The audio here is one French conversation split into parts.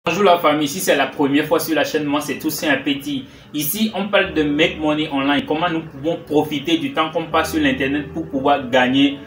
Bonjour la famille, si c'est la première fois sur la chaîne, moi c'est Toussaint Petit. Ici on parle de make money online, comment nous pouvons profiter du temps qu'on passe sur l'internet pour pouvoir gagner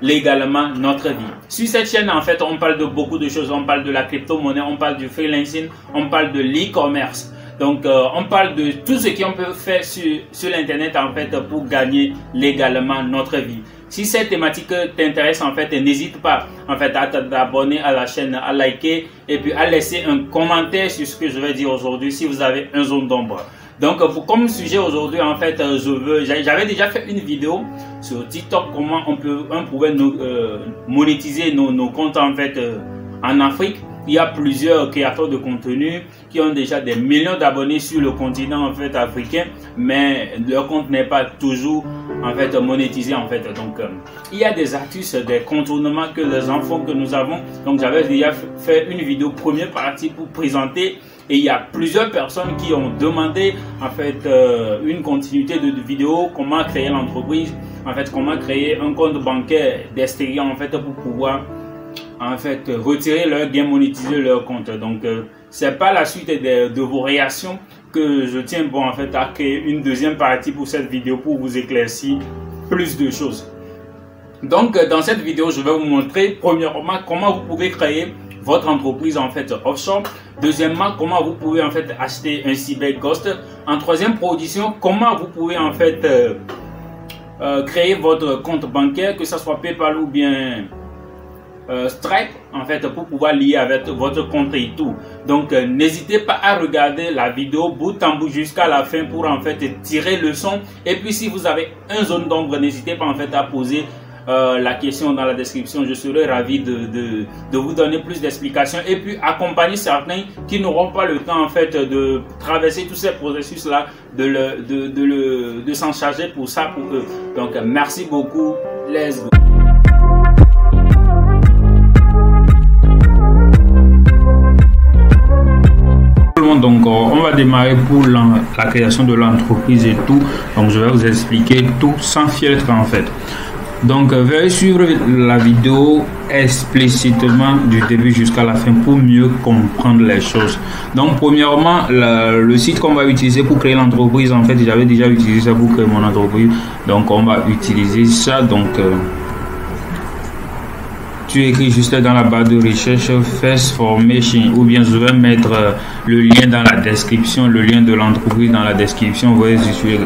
légalement notre vie. Sur cette chaîne en fait on parle de beaucoup de choses, on parle de la crypto-monnaie, on parle du freelancing, on parle de l'e-commerce. Donc on parle de tout ce qu'on peut faire sur l'internet en fait pour gagner légalement notre vie. Si cette thématique t'intéresse en fait, n'hésite pas en fait à t'abonner à la chaîne, à liker et puis à laisser un commentaire sur ce que je vais dire aujourd'hui si vous avez un zone d'ombre. Donc comme sujet aujourd'hui en fait j'avais déjà fait une vidéo sur TikTok comment on pouvait monétiser nos comptes en fait en Afrique. Il y a plusieurs créateurs de contenu qui ont déjà des millions d'abonnés sur le continent en fait africain, mais leur compte n'est pas toujours en fait monétisé en fait. Donc il y a des astuces, des contournements que les enfants que nous avons. Donc j'avais déjà fait une vidéo première partie pour présenter et il y a plusieurs personnes qui ont demandé en fait une continuité de vidéo, comment créer l'entreprise, en fait comment créer un compte bancaire d'extérieur en fait pour pouvoir en fait retirer leur gain, monétiser leur compte. Donc c'est pas la suite de vos réactions que je tiens bon en fait à créer une deuxième partie pour cette vidéo pour vous éclaircir plus de choses. Donc dans cette vidéo je vais vous montrer premièrement comment vous pouvez créer votre entreprise en fait offshore. Deuxièmement, comment vous pouvez en fait acheter un cyberghost. En troisième position, comment vous pouvez en fait créer votre compte bancaire, que ce soit PayPal ou bien Stripe en fait pour pouvoir lier avec votre compte et tout. Donc n'hésitez pas à regarder la vidéo bout en bout jusqu'à la fin pour en fait tirer le son. Et puis si vous avez un zone d'ombre, n'hésitez pas en fait à poser la question dans la description. Je serai ravi de vous donner plus d'explications et puis accompagner certains qui n'auront pas le temps en fait de traverser tous ces processus là, de s'en charger pour ça pour eux. Donc merci beaucoup, let's go. Donc on va démarrer pour la création de l'entreprise et tout. Donc je vais vous expliquer tout sans filtre en fait. Donc veuillez suivre la vidéo explicitement du début jusqu'à la fin pour mieux comprendre les choses. Donc premièrement le site qu'on va utiliser pour créer l'entreprise, en fait j'avais déjà utilisé ça pour créer mon entreprise. Donc on va utiliser ça. Donc tu écris juste dans la barre de recherche First Formation, ou bien je vais mettre le lien dans la description, le lien de l'entreprise dans la description. Vous voyez, je suis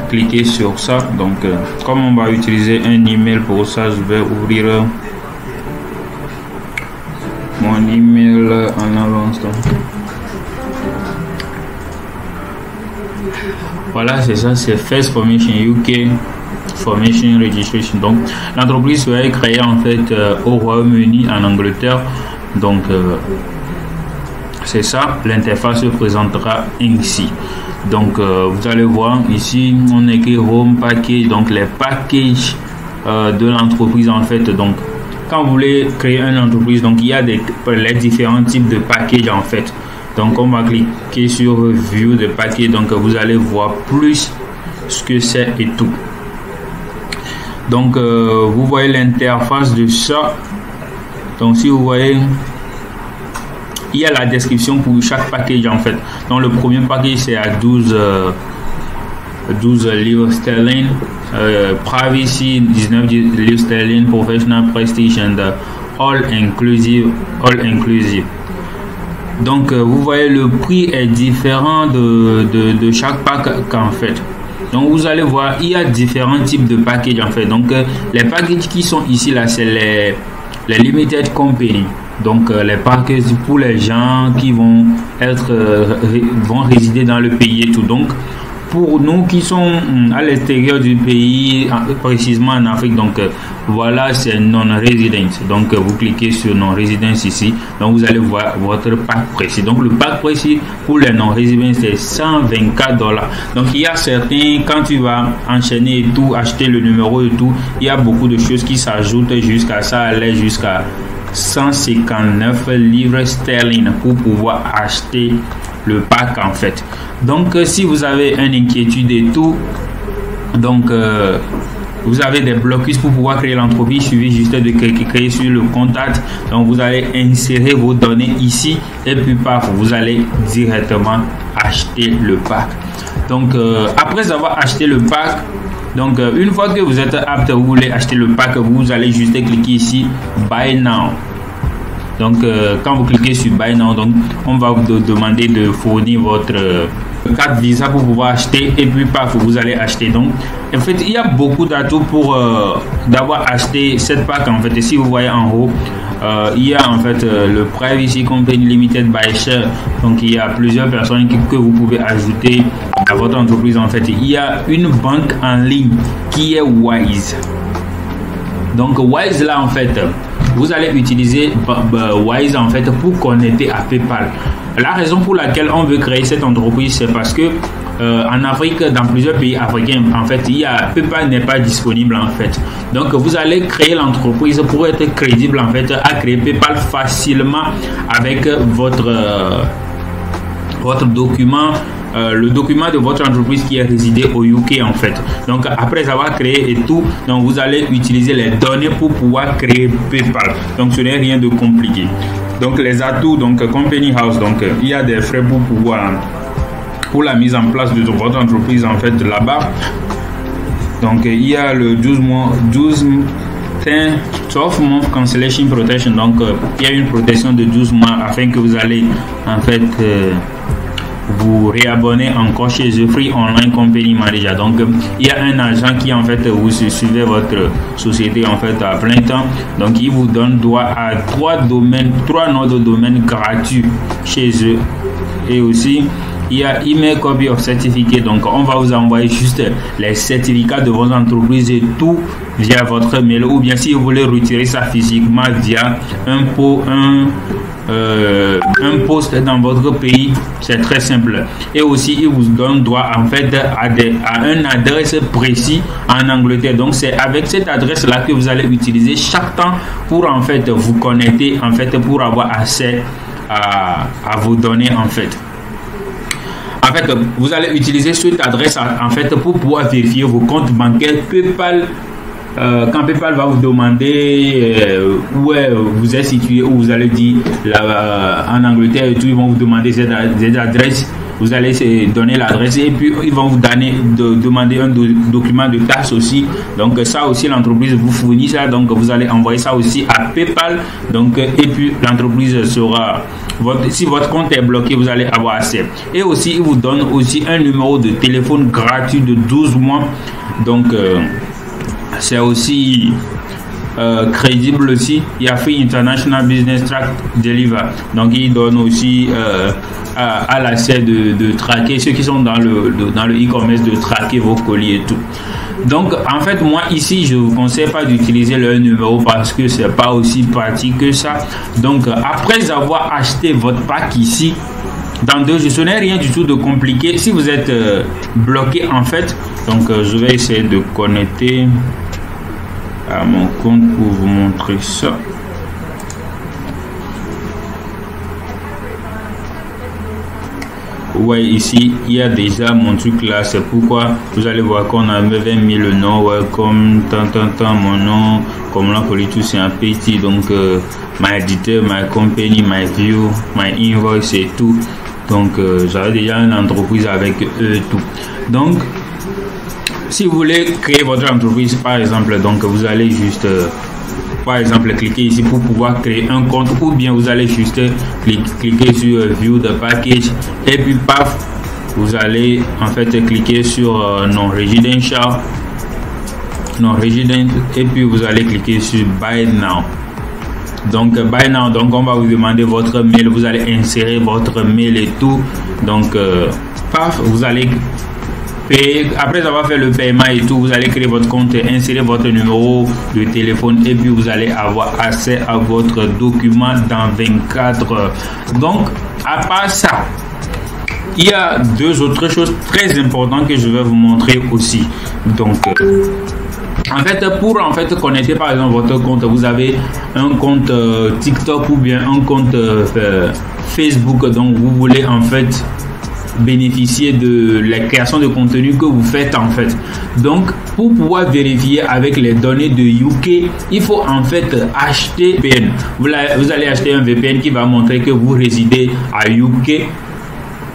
cliquer sur ça. Donc comme on va utiliser un email pour ça, je vais ouvrir mon email en avance. Voilà, c'est ça, c'est First Formation UK Formation Registration. Donc l'entreprise serait créée en fait au Royaume-Uni, en Angleterre. Donc c'est ça, l'interface se présentera ainsi. Donc vous allez voir ici on écrit Home Package, donc les packages de l'entreprise en fait. Donc quand vous voulez créer une entreprise, donc il y a les différents types de packages en fait. Donc on va cliquer sur View de package, donc vous allez voir plus ce que c'est et tout. Donc vous voyez l'interface de ça. Donc si vous voyez, il y a la description pour chaque package en fait. Donc le premier package c'est à 12 livres sterling, privacy 19 livres sterling, professional prestige and all inclusive. Donc vous voyez le prix est différent de chaque pack en fait. Donc vous allez voir, il y a différents types de packages en fait. Donc les packages qui sont ici là, c'est les limited company. Donc les packages pour les gens qui vont résider dans le pays et tout. Donc pour nous qui sont à l'extérieur du pays, précisément en Afrique, donc voilà, c'est non-residence. Donc vous cliquez sur non-residence ici, donc vous allez voir votre pack précis. Donc le pack précis pour les non-résidents c'est 124 $. Donc il y a certains, quand tu vas enchaîner et tout, acheter le numéro et tout, il y a beaucoup de choses qui s'ajoutent jusqu'à ça, aller jusqu'à 159 livres sterling pour pouvoir acheter le pack en fait. Donc si vous avez une inquiétude et tout, donc vous avez des blocus pour pouvoir créer l'entreprise. Il suffit juste de créer sur le contact. Donc vous allez insérer vos données ici et puis paf, vous allez directement acheter le pack. Donc après avoir acheté le pack, donc une fois que vous êtes apte, vous voulez acheter le pack, vous allez juste cliquer ici Buy Now. Donc quand vous cliquez sur Buy Now, donc on va vous demander de fournir votre carte Visa pour pouvoir acheter et puis paf, vous allez acheter. Donc en fait il y a beaucoup d'atouts pour d'avoir acheté cette pack. En fait, si vous voyez en haut, il y a en fait le Privacy Company Limited by Share. Donc il y a plusieurs personnes que vous pouvez ajouter à votre entreprise. En fait, il y a une banque en ligne qui est Wise. Donc Wise là, en fait vous allez utiliser Wise en fait pour connecter à PayPal. La raison pour laquelle on veut créer cette entreprise, c'est parce que en Afrique, dans plusieurs pays africains, en fait, PayPal n'est pas disponible en fait. Donc vous allez créer l'entreprise pour être crédible en fait, à créer PayPal facilement avec votre document. Le document de votre entreprise qui est résidé au UK en fait. Donc après avoir créé et tout, donc vous allez utiliser les données pour pouvoir créer PayPal. Donc ce n'est rien de compliqué. Donc les atouts, donc Company House, donc il y a des frais pour la mise en place de votre entreprise en fait là-bas. Donc il y a le 12 month cancellation protection. Donc il y a une protection de 12 mois afin que vous allez en fait vous réabonner encore chez The Free Online Company Manager. Donc il y a un agent qui en fait vous suivez votre société en fait à plein temps. Donc il vous donne droit à 3 noms de domaine gratuits chez eux. Et aussi il y a email copy of certificate. Donc on va vous envoyer juste les certificats de votre entreprise et tout via votre mail, ou bien si vous voulez retirer ça physiquement via un poste dans votre pays, c'est très simple. Et aussi il vous donne droit en fait à une adresse précise en Angleterre. Donc c'est avec cette adresse là que vous allez utiliser chaque temps pour en fait vous connecter en fait pour avoir accès à vos données en fait. En fait, vous allez utiliser cette adresse en fait pour pouvoir vérifier vos comptes bancaires PayPal. Quand PayPal va vous demander où vous êtes situé, où vous allez dire en Angleterre et tout, ils vont vous demander cette adresse. Vous allez donner l'adresse et puis ils vont vous demander un document de taxe aussi. Donc ça aussi l'entreprise vous fournit ça. Donc vous allez envoyer ça aussi à PayPal. Donc et puis l'entreprise sera si votre compte est bloqué, vous allez avoir accès. Et aussi ils vous donnent aussi un numéro de téléphone gratuit de 12 mois. Donc c'est aussi crédible aussi. Il y a Free International Business Track Deliver. Donc il donne aussi à l'accès de traquer ceux qui sont dans le e-commerce, de traquer vos colis et tout. Donc en fait moi ici je vous conseille pas d'utiliser leur numéro parce que c'est pas aussi pratique que ça. Donc après avoir acheté votre pack ici, dans 2 jours, ce n'est rien du tout de compliqué. Si vous êtes bloqué en fait, donc je vais essayer de connecter à mon compte pour vous montrer ça. Ouais, ici il y a déjà mon truc là, c'est pourquoi vous allez voir qu'on a 20 000 noms, ouais, comme tant mon nom, comme là pour les tout c'est un petit. Donc my editor, my company, my view, my invoice et tout. Donc j'avais déjà une entreprise avec eux et tout. Donc si vous voulez créer votre entreprise par exemple, donc vous allez juste par exemple cliquer ici pour pouvoir créer un compte, ou bien vous allez juste cliquer sur view the package et puis paf, vous allez en fait cliquer sur non residential et puis vous allez cliquer sur buy now. Donc buy now, donc on va vous demander votre mail, vous allez insérer votre mail et tout. Donc paf, vous allez payer. Après avoir fait le paiement et tout, vous allez créer votre compte, insérer votre numéro de téléphone et puis vous allez avoir accès à votre document dans 24 heures. Donc à part ça, il y a 2 autres choses très importantes que je vais vous montrer aussi. Donc en fait, pour en fait connecter par exemple votre compte, vous avez un compte TikTok ou bien un compte Facebook, donc vous voulez en fait bénéficier de la création de contenu que vous faites en fait. Donc pour pouvoir vérifier avec les données de UK, il faut en fait acheter VPN. Vous allez acheter un VPN qui va montrer que vous résidez à UK.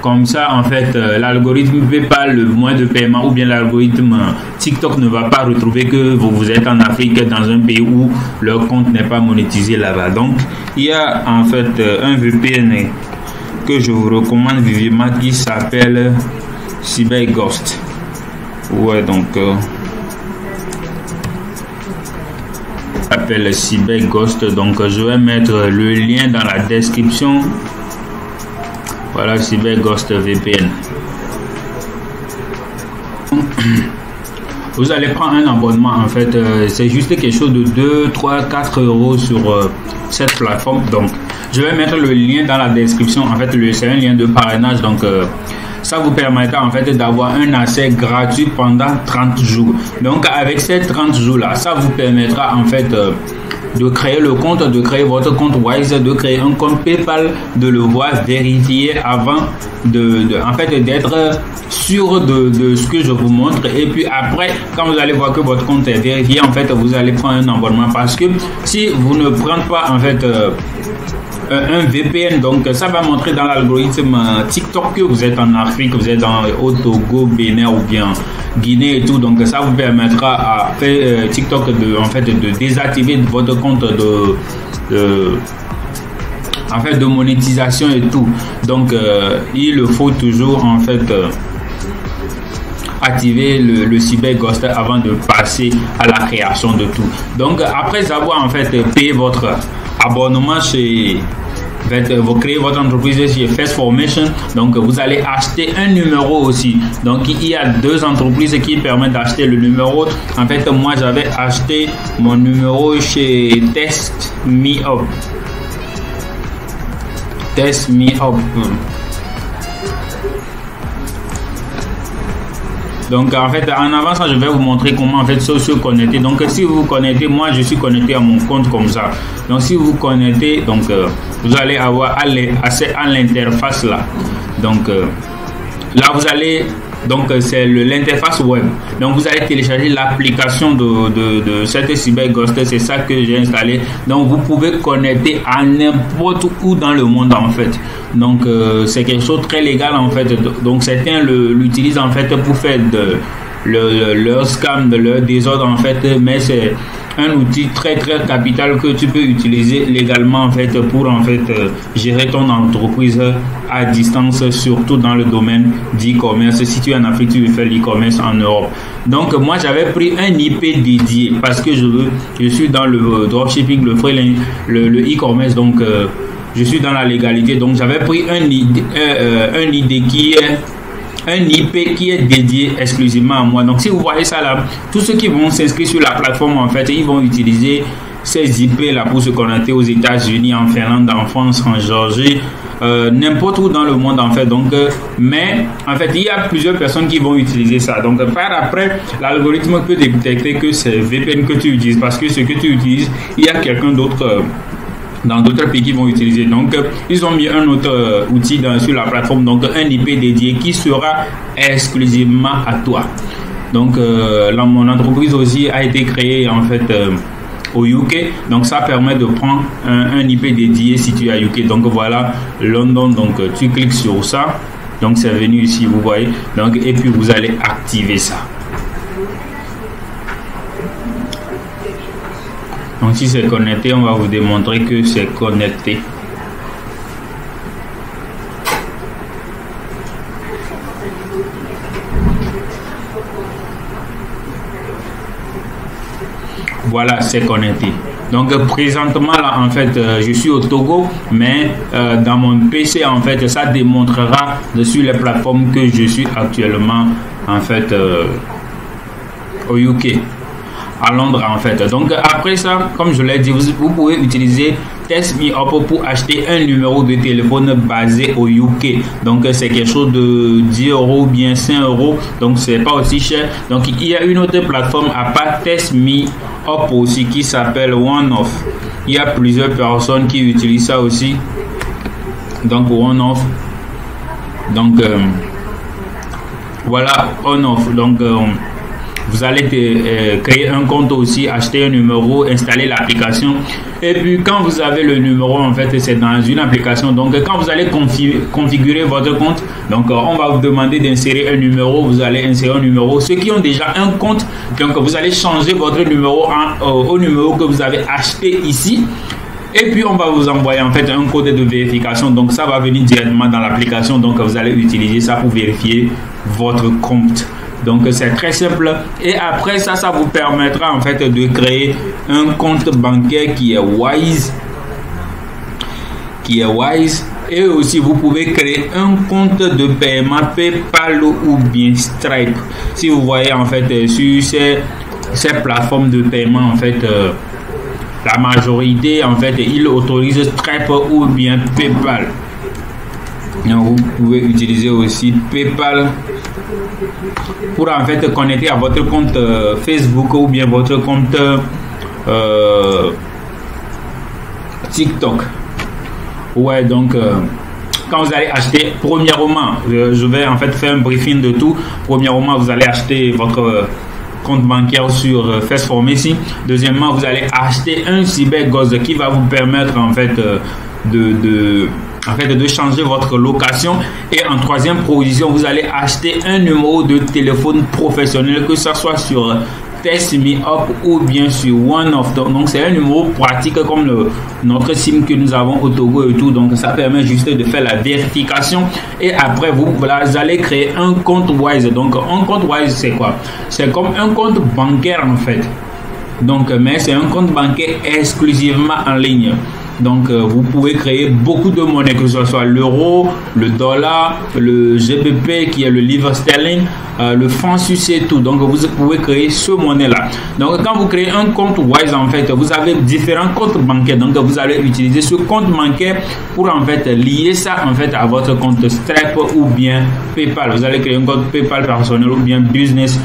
Comme ça, en fait, l'algorithme ne fait pas le moyen de paiement, ou bien l'algorithme TikTok ne va pas retrouver que vous êtes en Afrique, dans un pays où leur compte n'est pas monétisé là-bas. Donc, il y a en fait un VPN que je vous recommande vivement qui s'appelle CyberGhost. Ouais, donc, s'appelle CyberGhost. Donc, je vais mettre le lien dans la description. Voilà, CyberGhost VPN. Vous allez prendre un abonnement, en fait, c'est juste quelque chose de 2, 3, 4 euros sur cette plateforme. Donc, je vais mettre le lien dans la description. En fait, c'est un lien de parrainage. Donc, ça vous permettra en fait d'avoir un accès gratuit pendant 30 jours. Donc, avec ces 30 jours-là, ça vous permettra en fait de créer le compte, de créer votre compte Wise, de créer un compte PayPal, de le voir vérifier avant en fait d'être sûr de ce que je vous montre. Et puis après, quand vous allez voir que votre compte est vérifié, en fait, vous allez prendre un abonnement, parce que si vous ne prenez pas en fait un VPN, donc ça va montrer dans l'algorithme TikTok que vous êtes en Afrique, vous êtes au Togo, Bénin ou bien Guinée et tout. Donc ça vous permettra à TikTok de désactiver votre compte de monétisation et tout. Donc il faut toujours en fait activer le CyberGhost avant de passer à la création de tout. Donc après avoir en fait payé votre abonnement chez vous créez votre entreprise chez First Formation, donc vous allez acheter un numéro aussi. Donc il y a 2 entreprises qui permettent d'acheter le numéro. En fait, moi j'avais acheté mon numéro chez Test Me Up. Test Me Up. Donc en fait, en avançant, je vais vous montrer comment en fait se connecter. Donc si vous vous connectez, moi je suis connecté à mon compte comme ça. Donc si vous vous connectez, donc vous allez avoir accès à l'interface là. Donc là vous allez, donc c'est l'interface web. Donc vous allez télécharger l'application de cette CyberGhost. C'est ça que j'ai installé. Donc vous pouvez connecter à n'importe où dans le monde en fait. Donc c'est quelque chose de très légal en fait. Donc certains l'utilisent en fait pour faire leur scam, de leur désordre en fait, mais c'est un outil très capital que tu peux utiliser légalement en fait pour en fait gérer ton entreprise à distance, surtout dans le domaine d'e-commerce. Si tu es en Afrique, tu veux faire l'e-commerce en Europe. Donc moi j'avais pris un IP dédié parce que je suis dans le dropshipping, le freelance, le e-commerce, donc je suis dans la légalité. Donc j'avais pris un ID qui est un IP qui est dédié exclusivement à moi. Donc si vous voyez ça là, tous ceux qui vont s'inscrire sur la plateforme en fait, ils vont utiliser ces IP là pour se connecter aux États-Unis, en Finlande, en France, en Géorgie, n'importe où dans le monde en fait. Donc mais en fait il y a plusieurs personnes qui vont utiliser ça. Donc par après l'algorithme peut détecter que c'est VPN que tu utilises, parce que ce que tu utilises, il y a quelqu'un d'autre dans d'autres pays qui vont utiliser. Donc ils ont mis un autre outil sur la plateforme, donc un IP dédié qui sera exclusivement à toi. Donc mon entreprise aussi a été créée en fait au UK, donc ça permet de prendre un IP dédié situé à UK. Donc voilà, London, donc tu cliques sur ça, donc c'est venu ici, vous voyez, donc et puis vous allez activer ça. Donc si c'est connecté, on va vous démontrer que c'est connecté. Voilà, c'est connecté. Donc présentement là en fait je suis au Togo, mais dans mon PC en fait ça démontrera sur les plateformes que je suis actuellement en fait au UK, à Londres en fait. Donc après ça, comme je l'ai dit, vous pouvez utiliser Test Me Up pour acheter un numéro de téléphone basé au UK. Donc c'est quelque chose de 10 euros ou bien 5 euros, donc c'est pas aussi cher. Donc il y a une autre plateforme à part Test Me Up aussi qui s'appelle OneOff. Il y a plusieurs personnes qui utilisent ça aussi. Donc OneOff, donc voilà OneOff. Donc vous allez créer un compte aussi, acheter un numéro, installer l'application. Et puis quand vous avez le numéro, en fait, c'est dans une application. Donc quand vous allez configurer votre compte, donc on va vous demander d'insérer un numéro. Vous allez insérer un numéro. Ceux qui ont déjà un compte, donc vous allez changer votre numéro au numéro que vous avez acheté ici. Et puis on va vous envoyer en fait un code de vérification. Donc ça va venir directement dans l'application. Donc vous allez utiliser ça pour vérifier votre compte. Donc c'est très simple. Et après ça, ça vous permettra en fait de créer un compte bancaire qui est Wise. Et aussi vous pouvez créer un compte de paiement PayPal ou bien Stripe. Si vous voyez en fait sur ces plateformes de paiement, en fait la majorité en fait ils autorisent Stripe ou bien PayPal. Donc, vous pouvez utiliser aussi PayPal pour en fait connecter à votre compte Facebook ou bien votre compte TikTok. Ouais, donc quand vous allez acheter, premièrement, je vais en fait faire un briefing de tout. Premièrement, vous allez acheter votre compte bancaire sur First Pharmacy. Deuxièmement, vous allez acheter un CyberGhost qui va vous permettre en fait de changer votre location. Et en troisième position, vous allez acheter un numéro de téléphone professionnel, que ce soit sur Test Me Up ou bien sur One of Them. Donc c'est un numéro pratique comme notre SIM que nous avons au Togo et tout. Donc ça permet juste de faire la vérification. Et après vous allez créer un compte Wise. Donc un compte Wise, c'est quoi? C'est comme un compte bancaire en fait. Donc mais c'est un compte bancaire exclusivement en ligne. Donc vous pouvez créer beaucoup de monnaies, que ce soit l'euro, le dollar, le GBP qui est le livre sterling, le franc suisse et tout. Donc vous pouvez créer ce monnaie là. Donc quand vous créez un compte Wise, en fait vous avez différents comptes bancaires. Donc vous allez utiliser ce compte bancaire pour en fait lier ça en fait à votre compte Stripe ou bien PayPal. Vous allez créer un compte PayPal personnel ou bien business.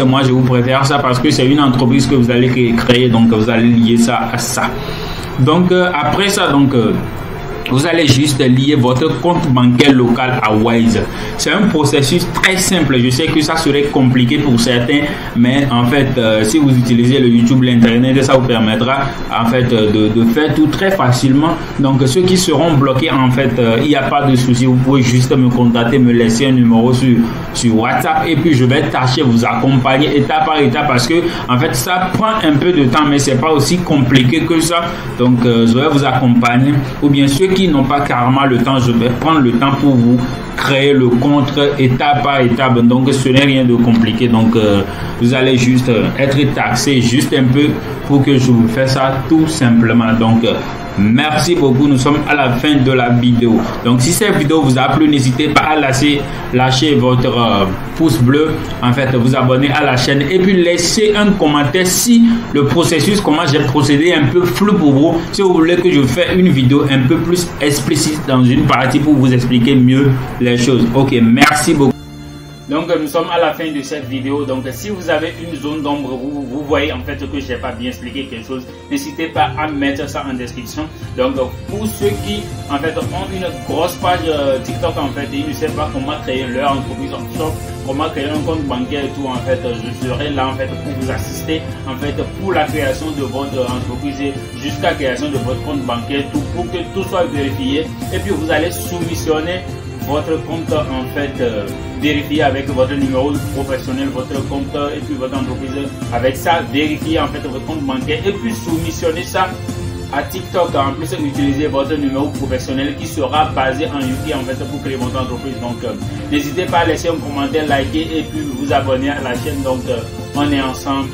Moi je vous préfère ça parce que c'est une entreprise que vous allez créer. Donc vous allez lier ça à ça. Donc après ça, donc vous allez juste lier votre compte bancaire local à Wise. C'est un processus très simple. Je sais que ça serait compliqué pour certains, mais en fait, si vous utilisez le YouTube, l'Internet, ça vous permettra en fait de faire tout très facilement. Donc ceux qui seront bloqués, en fait, il n'y a pas de souci. Vous pouvez juste me contacter, me laisser un numéro sur WhatsApp et puis je vais tâcher vous accompagner étape par étape parce que en fait ça prend un peu de temps, mais c'est pas aussi compliqué que ça. Donc je vais vous accompagner, ou bien ceux qui n'ont pas carrément le temps, je vais prendre le temps pour vous créer le compte étape par étape. Donc ce n'est rien de compliqué. Donc vous allez juste être taxé juste un peu pour que je vous fasse ça tout simplement. Donc merci beaucoup, nous sommes à la fin de la vidéo. Donc si cette vidéo vous a plu, n'hésitez pas à lâcher votre pouce bleu, en fait vous abonner à la chaîne et puis laissez un commentaire si le processus, comment j'ai procédé, un peu flou pour vous. Si vous voulez que je fasse une vidéo un peu plus explicite dans une partie pour vous expliquer mieux les choses. Ok, merci beaucoup. Donc nous sommes à la fin de cette vidéo. Donc si vous avez une zone d'ombre, vous voyez en fait que je n'ai pas bien expliqué quelque chose, n'hésitez pas à mettre ça en description. Donc pour ceux qui en fait ont une grosse page TikTok, en fait ils ne savent pas comment créer leur entreprise offshore, comment créer un compte bancaire et tout, en fait je serai là en fait pour vous assister en fait pour la création de votre entreprise et jusqu'à la création de votre compte bancaire, tout pour que tout soit vérifié et puis vous allez soumissionner votre compte en fait vérifier avec votre numéro professionnel, votre compte et puis votre entreprise. Avec ça, vérifier en fait votre compte bancaire et puis soumissionner ça à TikTok. En plus, utiliser votre numéro professionnel qui sera basé en UK en fait pour créer votre entreprise. Donc n'hésitez pas à laisser un commentaire, liker et puis vous abonner à la chaîne. Donc on est ensemble.